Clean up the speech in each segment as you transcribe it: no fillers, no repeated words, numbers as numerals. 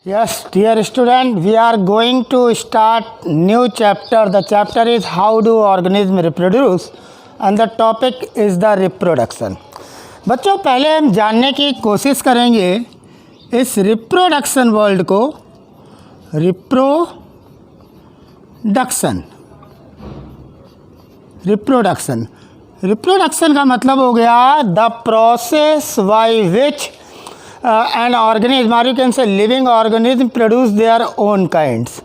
Yes, dear student, we are going to start new chapter. The chapter is how do organisms reproduce and the topic is the reproduction. बच्चों पहले हम जानने की कोशिश करेंगे इस रिप्रोडक्शन वर्ड को. रिप्रोडक्शन का मतलब हो गया the process by which an organism or you can say living organism produce their own kinds.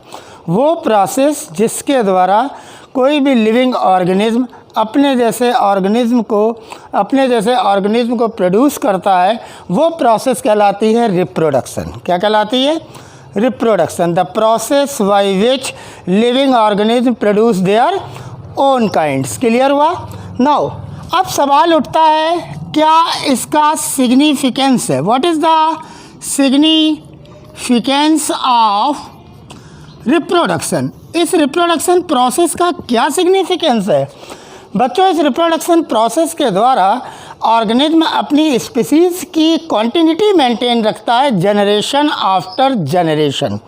वो प्रोसेस जिसके द्वारा कोई भी लिविंग ऑर्गेनिज्म अपने जैसे ऑर्गेनिज्म को प्रोड्यूस करता है, वो प्रोसेस कहलाती है रिप्रोडक्शन. क्या कहलाती है? Reproduction. The process by which living organism produce their own kinds. Clear हुआ? नाउ अब सवाल उठता है क्या इसका सिग्निफिकेंस है. What is the significance of reproduction. इस रिप्रोडक्शन प्रोसेस का क्या सिग्निफिकेंस है? बच्चों इस रिप्रोडक्शन प्रोसेस के द्वारा ऑर्गेनिज्म अपनी स्पीसीज की कॉन्टिन्यूटी मेंटेन रखता है generation after generation.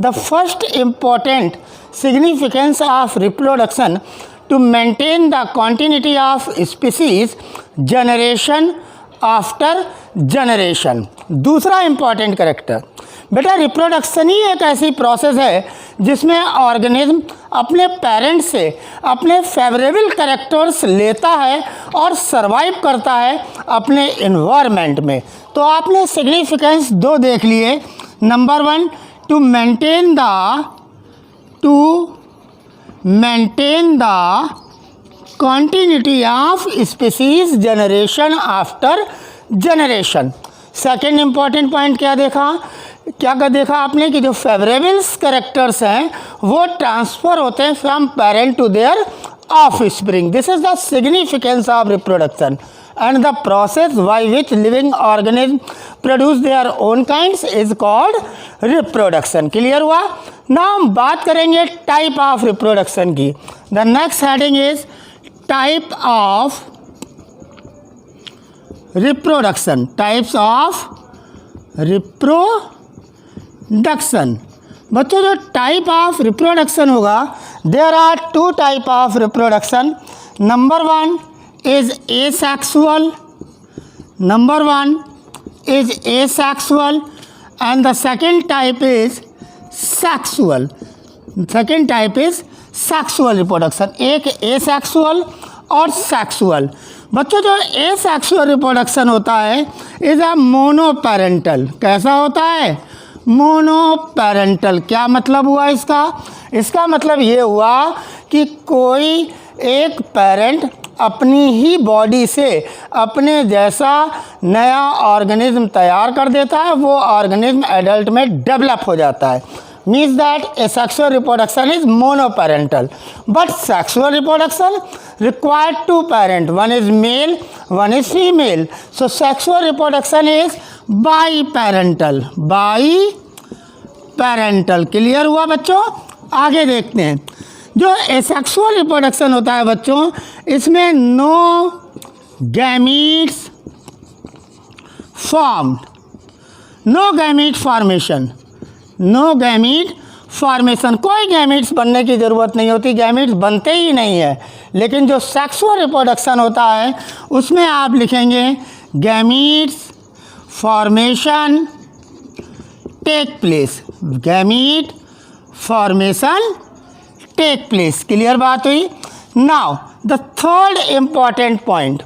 The first important significance of reproduction to maintain the continuity of species generation after generation. दूसरा इम्पॉर्टेंट करेक्टर. बेटा रिप्रोडक्शन ही एक ऐसी प्रोसेस है जिसमें ऑर्गेनिज्म अपने पेरेंट्स से अपने फेवरेबल करेक्टर्स लेता है और सरवाइव करता है अपने इन्वायरमेंट में. तो आपने सिग्निफिकेंस दो देख लिए. Number one, to maintain the continuity of species generation after generation. Second important point क्या देखा आपने कि जो फेवरेबल्स करेक्टर्स हैं वो ट्रांसफ़र होते हैं from parent to their offspring. This is the significance of reproduction and the process by which living organisms produce their own kinds is called reproduction. Clear हुआ? ना हम बात करेंगे टाइप ऑफ रिप्रोडक्शन की. The next heading is type of reproduction. Types of reproduction. बच्चों जो type of reproduction होगा, there are two type of reproduction. Number one is asexual and the second type is sexual. Reproduction. एक asexual और sexual. बच्चों जो asexual reproduction होता है is a मोनोपेरेंटल. कैसा होता है? मोनोपेरेंटल. क्या मतलब हुआ इसका मतलब ये हुआ कि कोई एक पेरेंट अपनी ही बॉडी से अपने जैसा नया ऑर्गेनिज्म तैयार कर देता है, वो ऑर्गेनिज्म एडल्ट में डेवलप हो जाता है. Means that asexual reproduction is monoparental. But sexual reproduction required two parent. One is male, one is female. So sexual reproduction is biparental. Clear हुआ बच्चों? आगे देखते हैं. जो एसेक्सुअल रिप्रोडक्शन होता है बच्चों, इसमें no gametes formed. No gamete formation. कोई गैमीट्स बनने की ज़रूरत नहीं होती, गैमीट्स बनते ही नहीं है. लेकिन जो सेक्सुअल रिप्रोडक्शन होता है उसमें आप लिखेंगे gametes formation take place. Gamete formation take place. Clear बात हुई? Now the third important point,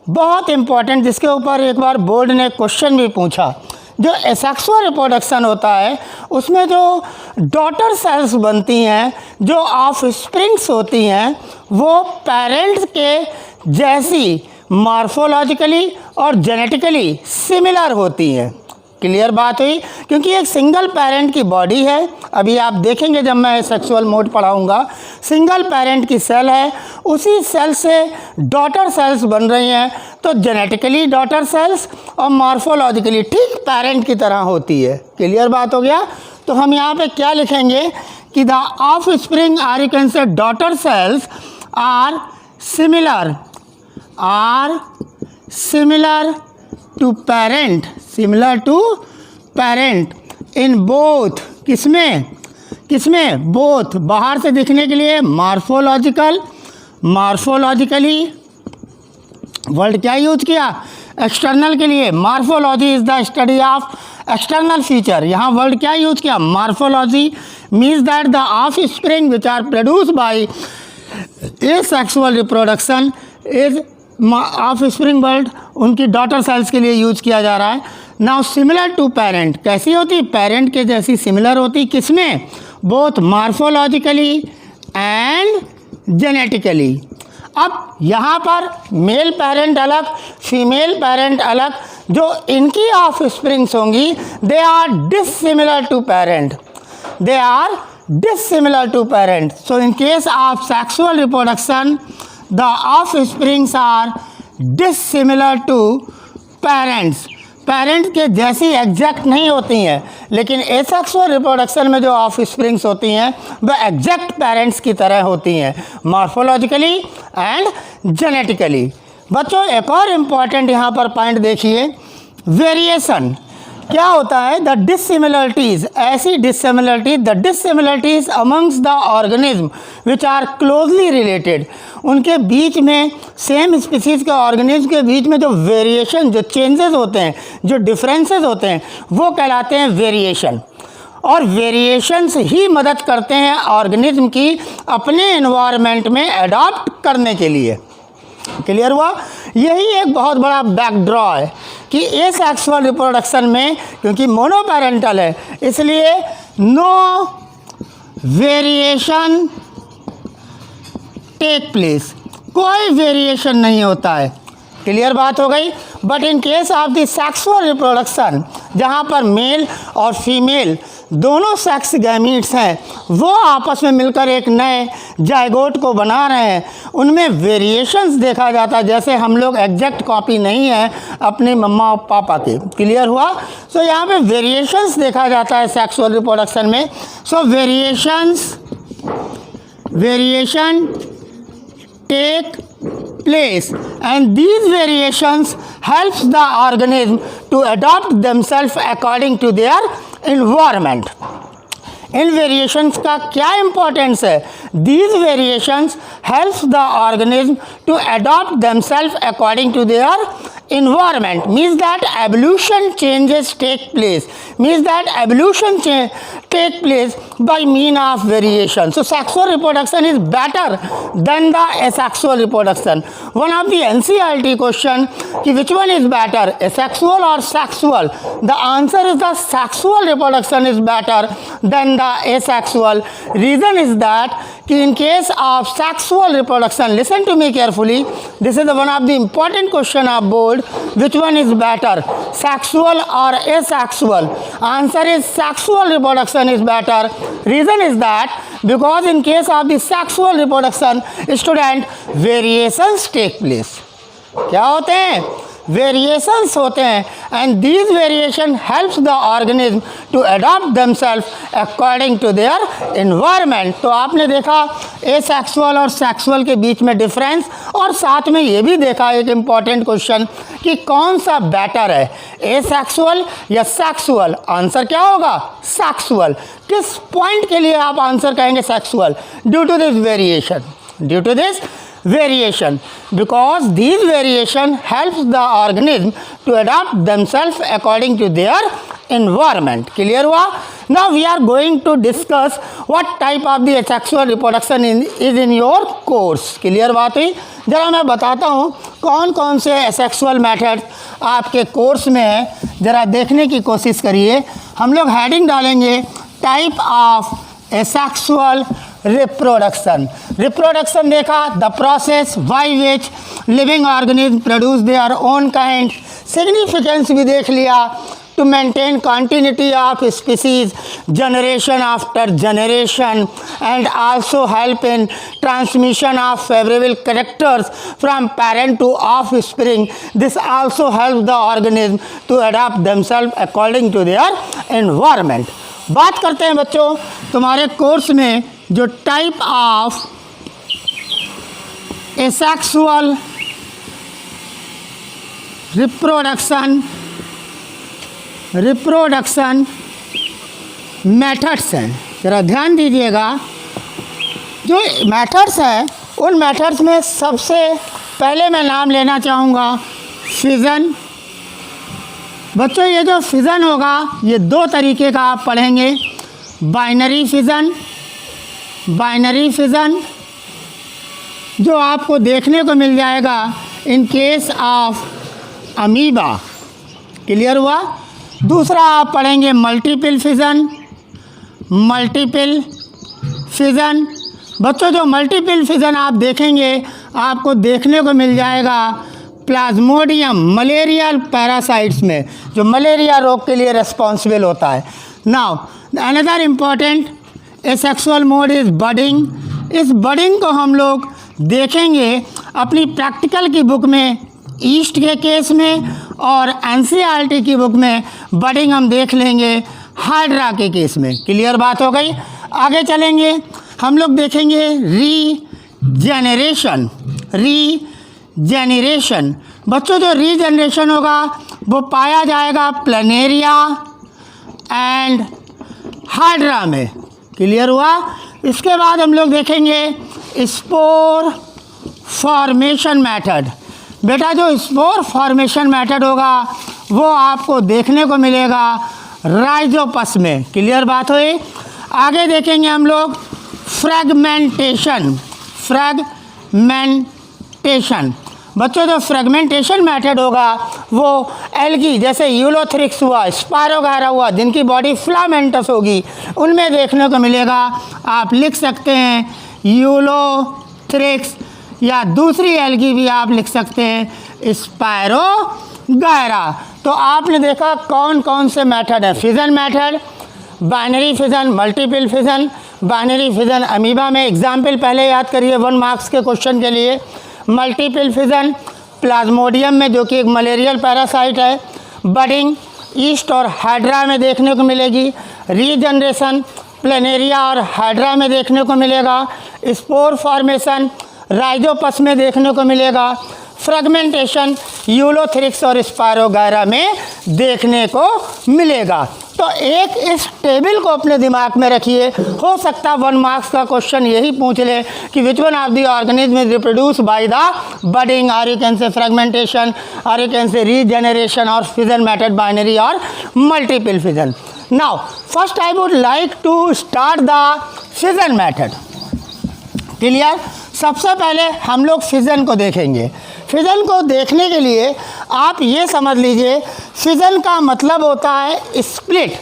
बहुत इम्पॉर्टेंट, जिसके ऊपर एक बार बोर्ड ने क्वेश्चन भी पूछा. जो एसेक्सुअल रिप्रोडक्शन होता है उसमें जो डॉटर सेल्स बनती हैं, जो ऑफ स्प्रिंग्स होती हैं, वो पेरेंट्स के जैसी मॉर्फोलॉजिकली और जेनेटिकली सिमिलर होती हैं. क्लियर बात हुई? क्योंकि एक सिंगल पेरेंट की बॉडी है. अभी आप देखेंगे जब मैं सेक्सुअल मोड पढ़ाऊंगा, सिंगल पेरेंट की सेल है, उसी सेल से डॉटर सेल्स बन रही हैं. तो जेनेटिकली डॉटर सेल्स और मॉर्फोलॉजिकली ठीक पेरेंट की तरह होती है. क्लियर बात हो गया? तो हम यहाँ पे क्या लिखेंगे कि the offspring are you can say daughter cells are similar to parent in both, किसमें किसमें, बोथ, बाहर से दिखने के लिए मार्फोलॉजिकली, वर्ड क्या यूज किया, एक्सटर्नल के लिए, morphology is the study of external feature, यहाँ वर्ड क्या यूज किया, morphology, means that the offspring which are produce by asexual reproduction is offspring word उनकी डॉटर सेल्स के लिए यूज किया जा रहा है। नाउ सिमिलर टू पेरेंट, कैसी होती, पेरेंट के जैसी सिमिलर होती, किसमें, बोथ मार्फोलॉजिकली एंड जेनेटिकली। अब यहाँ पर मेल पेरेंट अलग, फीमेल पेरेंट अलग, जो इनकी ऑफ स्प्रिंग्स होंगी they are dissimilar to parent, they are dissimilar to parent. So in case of sexual reproduction, the offsprings are dissimilar to parents. Parents के जैसी एग्जैक्ट नहीं होती हैं, लेकिन एसेक्सुअल रिप्रोडक्शन में जो ऑफ स्प्रिंग्स होती हैं वह एग्जैक्ट पेरेंट्स की तरह होती हैं, मॉर्फोलॉजिकली एंड जेनेटिकली। बच्चों एक और इम्पॉर्टेंट यहाँ पर पॉइंट देखिए, वेरिएशन क्या होता है, द डिसिमिलरिटीज, ऐसी dissimilarities, the dissimilarities amongst the organism which are closely related, उनके बीच में सेम स्पीसीज के ऑर्गेनिज्म के बीच में जो वेरिएशन, जो चेंजेस होते हैं, जो डिफरेंसेस होते हैं, वो कहलाते हैं वेरिएशन। और वेरिएशंस ही मदद करते हैं ऑर्गेनिज्म की अपने एनवायरनमेंट में अडॉप्ट करने के लिए। क्लियर हुआ, यही एक बहुत बड़ा बैकड्रॉ है कि एसेक्सुअल रिप्रोडक्शन में, क्योंकि मोनोपेरेंटल है, इसलिए नो वेरिएशन टेक प्लेस, कोई वेरिएशन नहीं होता है। क्लियर बात हो गई। But in case of the sexual reproduction, जहाँ पर मेल और फीमेल दोनों सेक्स गैमीट्स हैं, वो आपस में मिलकर एक नए जायगोट को बना रहे हैं, उनमें वेरिएशंस देखा जाता है, जैसे हम लोग एग्जैक्ट कॉपी नहीं है अपने मम्मा और पापा के। क्लियर हुआ। सो यहाँ पे वेरिएशंस देखा जाता है सेक्सुअल रिप्रोडक्शन में। So variation take place and these variations helps the organism to adapt themselves according to their environment. In variations का क्या इम्पोर्टेंस है, these variations helps the organism to adapt themselves according to their environment, means that evolution changes take place, means that evolution take place by mean of variation. So sexual reproduction is better than the asexual reproduction. One of the NCERT question कि which one is better, asexual or sexual? The answer is the sexual reproduction is better than the asexual. Reason is that कि in case of sexual reproduction, listen to me carefully, this is the one of the important question of board, which one is better, sexual or asexual? Answer is sexual reproduction is better. Reason is that because in case of the sexual reproduction, student, variations take place. क्या होते हैं, variations होते हैं, and these variation helps the organism to adopt themselves according to their environment. तो आपने देखा asexual और sexual के बीच में डिफरेंस, और साथ में ये भी देखा एक इम्पॉर्टेंट क्वेश्चन कि कौन सा बेटर है, एसेक्सुअल या सेक्सुअल। आंसर क्या होगा, सेक्सुअल। किस पॉइंट के लिए आप आंसर कहेंगे sexual? Due to this variation, due to this variation, because these variation helps the organism to adapt themselves according to their environment. Clear हुआ? Now we are going to discuss what type of the asexual reproduction is in your course. Clear बात हुई? जरा मैं बताता हूँ कौन कौन से asexual methods आपके कोर्स में है, ज़रा देखने की कोशिश करिए। हम लोग हेडिंग डालेंगे type of asexual reproduction. Reproduction देखा, the process by which living organisms produce their own kind. Significance भी देख लिया, to maintain continuity of species generation after generation, and also help in transmission of favorable characters from parent to offspring. This also helps the organism to adapt themselves according to their environment. बात करते हैं बच्चों तुम्हारे course में जो type of asexual reproduction methods हैं, ज़रा ध्यान दीजिएगा। जो मेथड्स हैं उन मेथड्स में सबसे पहले मैं नाम लेना चाहूँगा फिज़न। बच्चों ये जो फिज़न होगा ये दो तरीके का आप पढ़ेंगे, बाइनरी फिज़न जो आपको देखने को मिल जाएगा इन केस ऑफ अमीबा, क्लियर हुआ। दूसरा आप पढ़ेंगे मल्टीपल फिज़न। बच्चों जो मल्टीपल फिज़न आप देखेंगे आपको देखने को मिल जाएगा प्लाज्मोडियम मलेरियल पैरासाइट्स में, जो मलेरिया रोग के लिए रिस्पॉन्सिबल होता है। Now another important asexual mode is budding. इस बडिंग को हम लोग देखेंगे अपनी प्रैक्टिकल की बुक में ईस्ट के केस में, और एनसीईआरटी की बुक में बडिंग हम देख लेंगे हाइड्रा के केस में। क्लियर बात हो गई। आगे चलेंगे, हम लोग देखेंगे रीजेनरेशन। बच्चों जो रीजेनरेशन होगा वो पाया जाएगा प्लेनेरिया एंड हाइड्रा में। क्लियर हुआ। इसके बाद हम लोग देखेंगे स्पोर फॉर्मेशन मेथड। बेटा जो स्पोर फॉर्मेशन मेथड होगा वो आपको देखने को मिलेगा राइजोपस में। क्लियर बात हुई। आगे देखेंगे हम लोग फ्रेगमेंटेशन। बच्चों जो फ्रेगमेंटेशन मेथड होगा वो एल्गी जैसे यूलोथ्रिक्स हुआ, स्पायरोगायरा हुआ, जिनकी बॉडी फिलामेंटस होगी, उनमें देखने को मिलेगा। आप लिख सकते हैं यूलोथ्रिक्स, या दूसरी एल्गी भी आप लिख सकते हैं स्पायरोगायरा। तो आपने देखा कौन कौन से मेथड है। Fission method, binary fission, multiple fission. Binary fission amoeba में एग्जाम्पल पहले याद करिए 1 मार्क्स के क्वेश्चन के लिए। मल्टीपल फिज़न प्लाज्मोडियम में जो कि एक मलेरियल पैरासाइट है। बडिंग ईस्ट और हाइड्रा में देखने को मिलेगी। रीजनरेशन प्लेनेरिया और हाइड्रा में देखने को मिलेगा। स्पोर फॉर्मेशन राइजोपस में देखने को मिलेगा। फ्रेगमेंटेशन यूलोथ्रिक्स और स्पायरोगायरा में देखने को मिलेगा। तो एक इस टेबल को अपने दिमाग में रखिए। हो सकता है 1 मार्क्स का क्वेश्चन यही पूछ ले कि which one of the organism is reproduce by the budding, और यू कैन से फ्रेगमेंटेशन, और यू कैन से रीजनरेशन, और फिज़न मेथड बाइनरी और multiple fission. Now first I would like to start the fission method. Clear. सबसे पहले हम लोग fission को देखेंगे। फिज़न को देखने के लिए आप ये समझ लीजिए फिज़न का मतलब होता है स्प्लिट।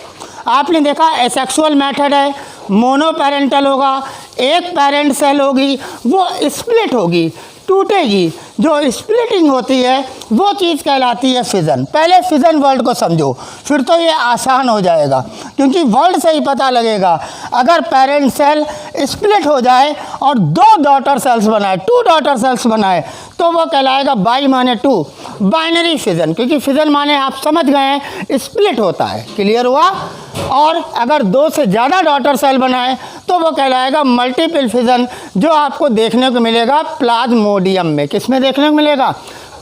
आपने देखा एसेक्सुअल मेथड है, मोनोपेरेंटल होगा, एक पेरेंट सेल होगी, वो स्प्लिट होगी, टूटेगी। जो स्प्लिटिंग होती है वो चीज़ कहलाती है फिज़न। पहले फिज़न वर्ड को समझो, फिर तो ये आसान हो जाएगा, क्योंकि वर्ड से ही पता लगेगा। अगर पेरेंट सेल स्प्लिट हो जाए और 2 डॉटर सेल्स बनाए, 2 डॉटर सेल्स बनाए, तो वो कहलाएगा बाई माने 2, बाइनरी फिज़न। क्योंकि फिज़न माने आप समझ गए हैं स्प्लिट होता है। क्लियर हुआ। और अगर 2 से ज़्यादा डॉटर सेल बनाए तो वो कहलाएगा मल्टीपल फिज़न, जो आपको देखने को मिलेगा प्लाज्मोडियम में। किस में देखने को मिलेगा?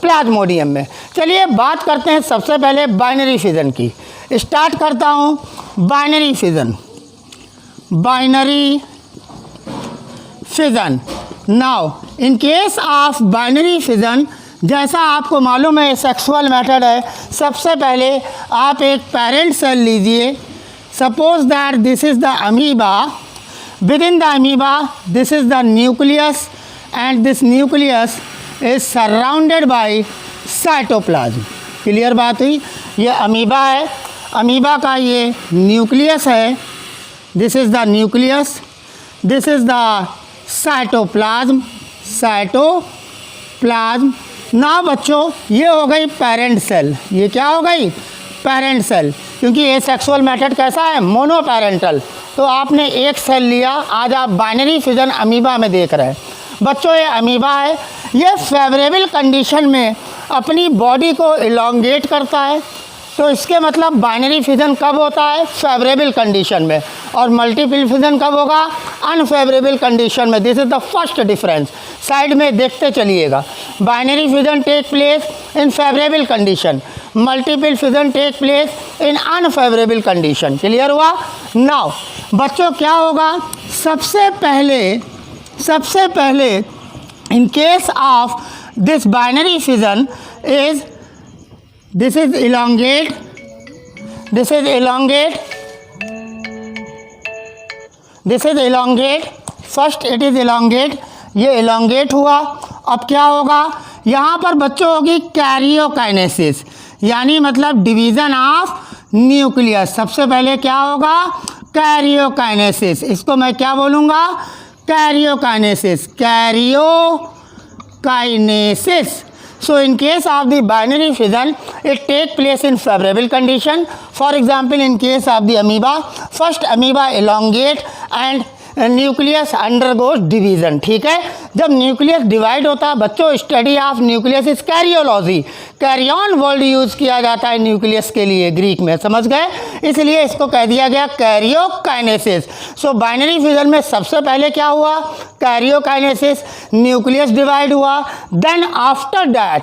प्लाज्मोडियम में। चलिए बात करते हैं सबसे पहले बाइनरी फिज़न की। स्टार्ट करता हूँ binary fission. Now in case of binary fission, जैसा आपको मालूम है सेक्सुअल मेथड है। सबसे पहले आप एक पेरेंट सेल लीजिए। Suppose that this is the amoeba. Within the amoeba this is the nucleus, and this nucleus is surrounded by cytoplasm. Clear बात हुई। ये अमीबा है, अमीबा का ये न्यूक्लियस है। This is the nucleus, this is the cytoplasm. ना बच्चों ये हो गई पेरेंट सेल। ये क्या हो गई? Parent cell. क्योंकि ये सेक्सुअल मेथड कैसा है? मोनोपेरेंटल। तो आपने एक सेल लिया। आज आप बाइनरी फिज़न अमीबा में देख रहे हैं। बच्चों ये अमीबा है, ये फेवरेबल कंडीशन में अपनी बॉडी को इलोंगेट करता है। तो इसके मतलब बाइनरी फिज़न कब होता है? फेवरेबल कंडीशन में। और मल्टीपल फिज़न कब होगा? अनफेवरेबल कंडीशन में। This is the first difference. Side में देखते चलिएगा। Binary fission take place in favourable condition, multiple fission take place in unfavourable condition. Clear हुआ। नाउ बच्चों क्या होगा, सबसे पहले in case of this binary fission is this is elongate, first it is elongate, ये elongate हुआ। अब क्या होगा, यहाँ पर बच्चों होगी कैरियोकाइनेसिस, यानी मतलब डिवीज़न ऑफ न्यूक्लियस। सबसे पहले क्या होगा, कैरियोकाइनेसिस, इसको मैं क्या बोलूँगा, karyokinesis. So in case of the binary fission, it take place in favorable condition. For example, in case of the amoeba, first amoeba elongate and nucleus undergoes division. ठीक है, जब न्यूक्लियस डिवाइड होता है बच्चों, study of nucleus is karyology, karyon word use किया जाता है nucleus के लिए ग्रीक में, समझ गए, इसलिए इसको कह दिया गया कैरियोकाइनेसिस। सो बाइनरी फिजन में सबसे पहले क्या हुआ, कैरियोकाइनेसिस, न्यूक्लियस डिवाइड हुआ। देन आफ्टर डैट,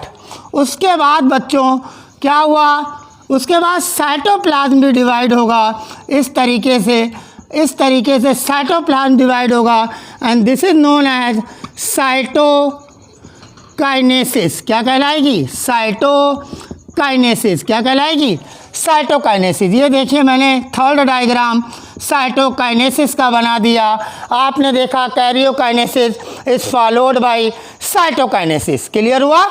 उसके बाद बच्चों क्या हुआ, उसके बाद साइटोप्लाज्म भी डिवाइड होगा। इस तरीके से साइटोप्लाज्म डिवाइड होगा and this is known as cytokinesis. क्या कहलाएगी, साइटोकाइनेसिस। क्या कहलाएगी, साइटोकाइनेसिस। ये देखिए मैंने थर्ड डायग्राम साइटोकाइनेसिस का बना दिया। आपने देखा karyokinesis is followed by cytokinesis. Clear हुआ।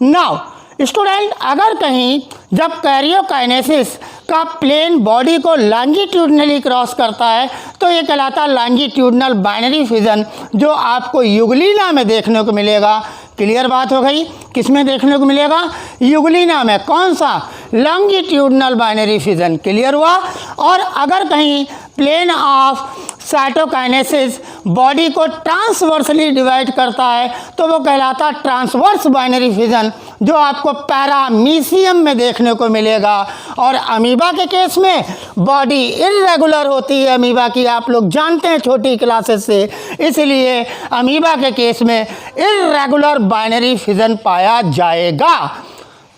नाउ स्टूडेंट, अगर कहीं जब कैरियोकाइनेसिस का प्लेन बॉडी को लॉन्गिट्यूडनली क्रॉस करता है तो ये कहलाता है लॉन्गिट्यूडनल बाइनरी फिजन, जो आपको युगलीना में देखने को मिलेगा। क्लियर बात हो गई, किसमें देखने को मिलेगा, युगलीना में। कौन सा, लॉन्गिट्यूडनल बाइनरी फिजन। क्लियर हुआ। और अगर कहीं प्लेन ऑफ साइटोकाइनेसिस बॉडी को ट्रांसवर्सली डिवाइड करता है तो वो कहलाता है ट्रांसवर्स बाइनरी फिजन, जो आपको पैरामीशियम में देखने को मिलेगा। और अमीबा के केस में बॉडी इर्रेगुलर होती है अमीबा की, आप लोग जानते हैं छोटी क्लासेस से, इसलिए अमीबा के केस में इर्रेगुलर बाइनरी फिजन पाया जाएगा।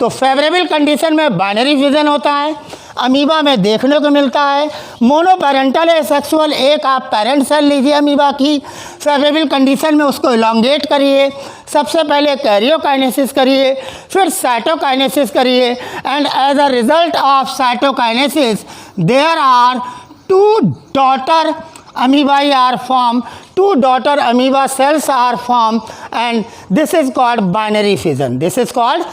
तो फेवरेबल कंडीशन में बाइनरी फिजन होता है, अमीबा में देखने को मिलता है। मोनोपेरेंटल एसेक्सुअल, एक आप पेरेंट सेल लीजिए अमीबा की, फेवरेबल कंडीशन में उसको इलॉन्गेट करिए, सबसे पहले कैरियोकाइनेसिस करिए, फिर साइटोकाइनेसिस करिए, and as a result of cytokinesis there are two daughter amoebae are formed, two daughter amoeba cells are formed, and this is called binary fission. This is called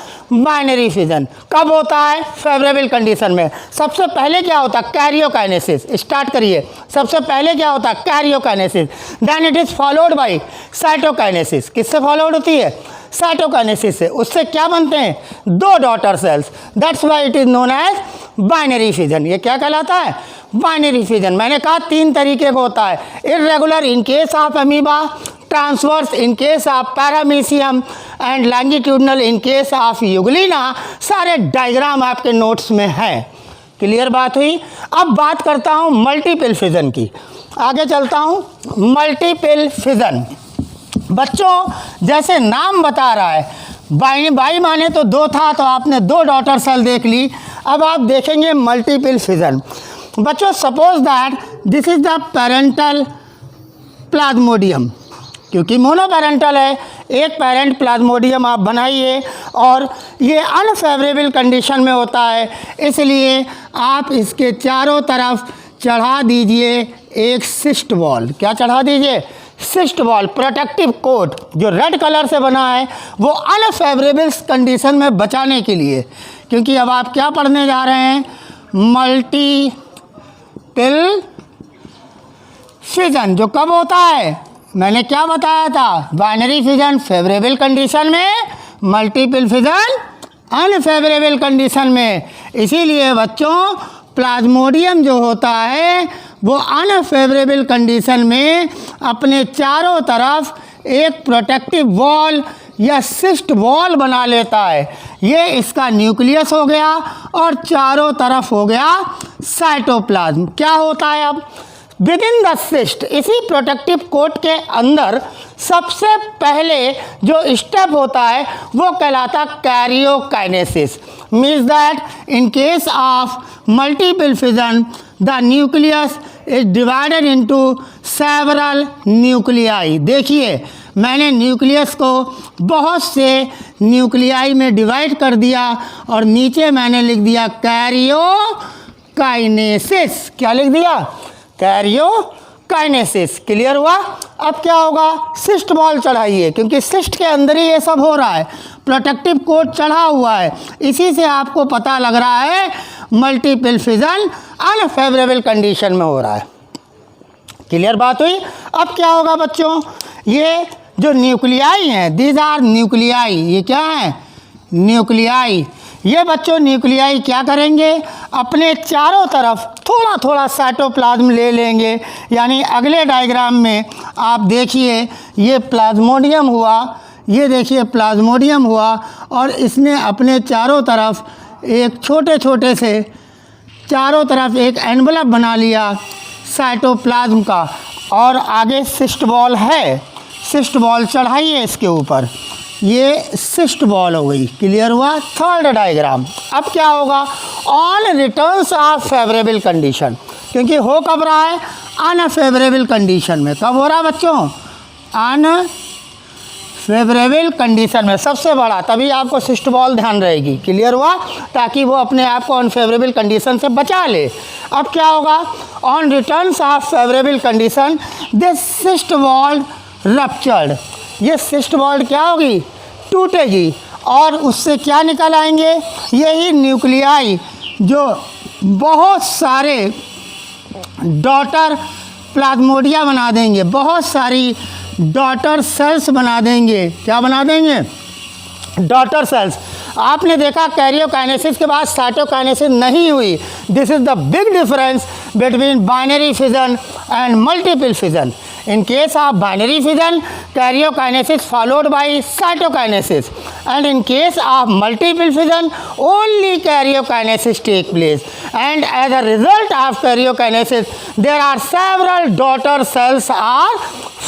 binary fission. कब होता है, favourable condition में। सबसे पहले क्या होता है, karyokinesis. Start करिए, सबसे पहले क्या होता है, karyokinesis, then it is followed by cytokinesis. किससे फॉलोड होती है, साइटोकाइनेसिस से। उससे क्या बनते हैं, दो daughter cells, that's why it is known as binary fission. ये क्या कहलाता है, बाइनरी फिजन। मैंने कहा तीन तरीके का होता है, irregular in case of amoeba, transverse in case of paramecium, and longitudinal in case of euglena. सारे डायग्राम आपके नोट्स में हैं। क्लियर बात हुई। अब बात करता हूँ मल्टीपल फिजन की, आगे चलता हूँ। मल्टीपल फिजन बच्चों, जैसे नाम बता रहा है, बाई माने तो दो था, तो आपने दो डॉटर सेल देख ली। अब आप देखेंगे मल्टीपल फिजन। बच्चों, suppose that this is the parental Plasmodium, क्योंकि मोनोपेरेंटल है, एक पेरेंट प्लाज्मोडियम आप बनाइए, और ये अनफेवरेबल कंडीशन में होता है, इसलिए आप इसके चारों तरफ चढ़ा दीजिए एक सिस्ट वॉल। क्या चढ़ा दीजिए, सिस्ट वॉल, प्रोटेक्टिव कोट जो रेड कलर से बना है, वो अनफेवरेबल कंडीशन में बचाने के लिए। क्योंकि अब आप क्या पढ़ने जा रहे हैं, मल्टीपल फिजन, जो कब होता है, मैंने क्या बताया था, बाइनरी फिजन फेवरेबल कंडीशन में, मल्टीपल फिजन अनफेवरेबल कंडीशन में। इसीलिए बच्चों, प्लाज्मोडियम जो होता है वो अनफेवरेबल कंडीशन में अपने चारों तरफ एक प्रोटेक्टिव वॉल या सिस्ट वॉल बना लेता है। ये इसका न्यूक्लियस हो गया और चारों तरफ हो गया साइटोप्लाज्म। क्या होता है अब, विद इन द सिस्ट, इसी प्रोटेक्टिव कोट के अंदर सबसे पहले जो स्टेप होता है वो कहलाता karyokinesis. Means that in case of multiple fission the nucleus is divided into several nuclei. देखिए मैंने न्यूक्लियस को बहुत से न्यूक्लियाई में डिवाइड कर दिया और नीचे मैंने लिख दिया कैरियोकाइनेसिस। क्या लिख दिया? कैरियोकाइनेसिस। क्लियर हुआ? अब क्या होगा? सिस्ट वॉल चढ़ाइए, क्योंकि सिस्ट के अंदर ही ये सब हो रहा है, प्रोटेक्टिव कोट चढ़ा हुआ है। इसी से आपको पता लग रहा है मल्टीपल फिजन अनफेवरेबल कंडीशन में हो रहा है। क्लियर बात हुई? अब क्या होगा बच्चों? ये जो न्यूक्लियाई हैं, दीज आर न्यूक्लियाई। ये क्या है? न्यूक्लियाई। ये बच्चों न्यूक्लियाई क्या करेंगे? अपने चारों तरफ थोड़ा थोड़ा साइटोप्लाज्म ले लेंगे। यानी अगले डायग्राम में आप देखिए, ये प्लाज्मोडियम हुआ, ये देखिए प्लाज्मोडियम हुआ, और इसने अपने चारों तरफ एक छोटे छोटे से चारों तरफ एक एनवलप बना लिया साइटोप्लाज्म का, और आगे सिस्ट वॉल है। सिस्ट वॉल चढ़ाइए इसके ऊपर, ये सिस्ट वॉल हो गई। क्लियर हुआ? Third diagram. अब क्या होगा? On returns of favourable condition, क्योंकि हो कब रहा है? अनफेवरेबल कंडीशन में। कब हो रहा है बच्चों? अनफेवरेबल कंडीशन में, सबसे बड़ा। तभी आपको सिस्ट वॉल ध्यान रहेगी। क्लियर हुआ? ताकि वो अपने आप को अनफेवरेबल कंडीशन से बचा ले। अब क्या होगा? On returns of favourable condition this cyst wall ruptured. ये सिस्ट वॉल क्या होगी? टूटेगी, और उससे क्या निकल आएंगे? यही न्यूक्लियाई जो बहुत सारे डॉटर प्लाज्मोडिया बना देंगे, बहुत सारी डॉटर सेल्स बना देंगे। क्या बना देंगे? Daughter cells. आपने देखा कैरियोकाइनेसिस के बाद साइटोकाइनेसिस नहीं हुई। This is the big difference between binary fission and multiple fission. In case of binary fission, karyokinesis followed by cytokinesis, and in case of multiple fission, only karyokinesis take place. And as a result of karyokinesis, there are several daughter cells are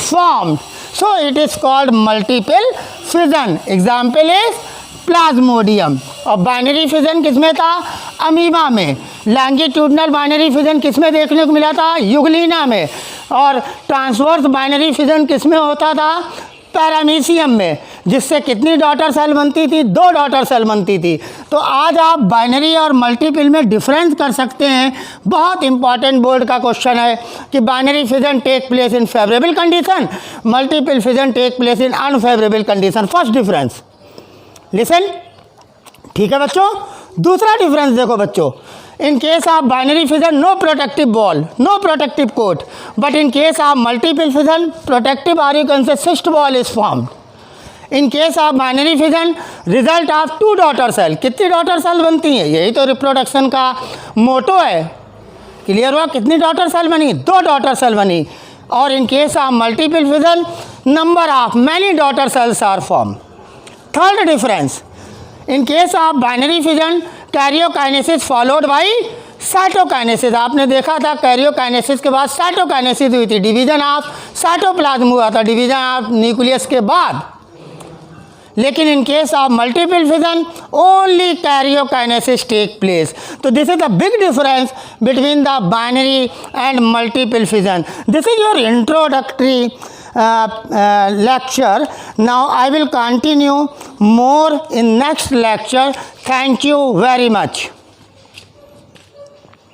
formed. So it is called multiple fission. Example is Plasmodium. और binary fission किसमें था? Amoeba में। लैंगिट्यूडनल binary fission किसमें देखने को मिला था? Euglena में। और ट्रांसवर्स बाइनरी फिजन किसमें होता था? पैरामीशियम में। जिससे कितनी डॉटर सेल बनती थी? 2 डॉटर सेल बनती थी। तो आज आप बाइनरी और मल्टीपल में डिफरेंस कर सकते हैं। बहुत इंपॉर्टेंट बोर्ड का क्वेश्चन है कि binary fission take place in favourable condition, multiple fission take place in unfavourable condition. First difference listen. ठीक है बच्चों? दूसरा डिफरेंस देखो बच्चों, in case of binary fission no protective wall, no protective coat, but in case of multiple fission protective or you can say cyst wall is formed. In case of binary fission result of 2 daughter cell. कितनी daughter cell बनती हैं? यही तो reproduction का मोटो है। Clear हुआ? कितनी daughter cell बनी? 2 डॉटर सेल बनी। और in case of multiple fission number of many daughter cells are form. Third difference, in case of binary fission karyokinesis followed by cytokinesis. आपने देखा था कैरियोकाइनेसिस के बाद साइटोकाइनेसिस हुई थी, डिवीजन ऑफ साइटोप्लाज्म हुआ था डिवीजन ऑफ न्यूक्लियस के बाद। लेकिन in case of multiple fission only karyokinesis take place. तो this is the big difference between the binary and multiple fission. This is your introductory lecture. Now I will continue more in next lecture. Thank you very much.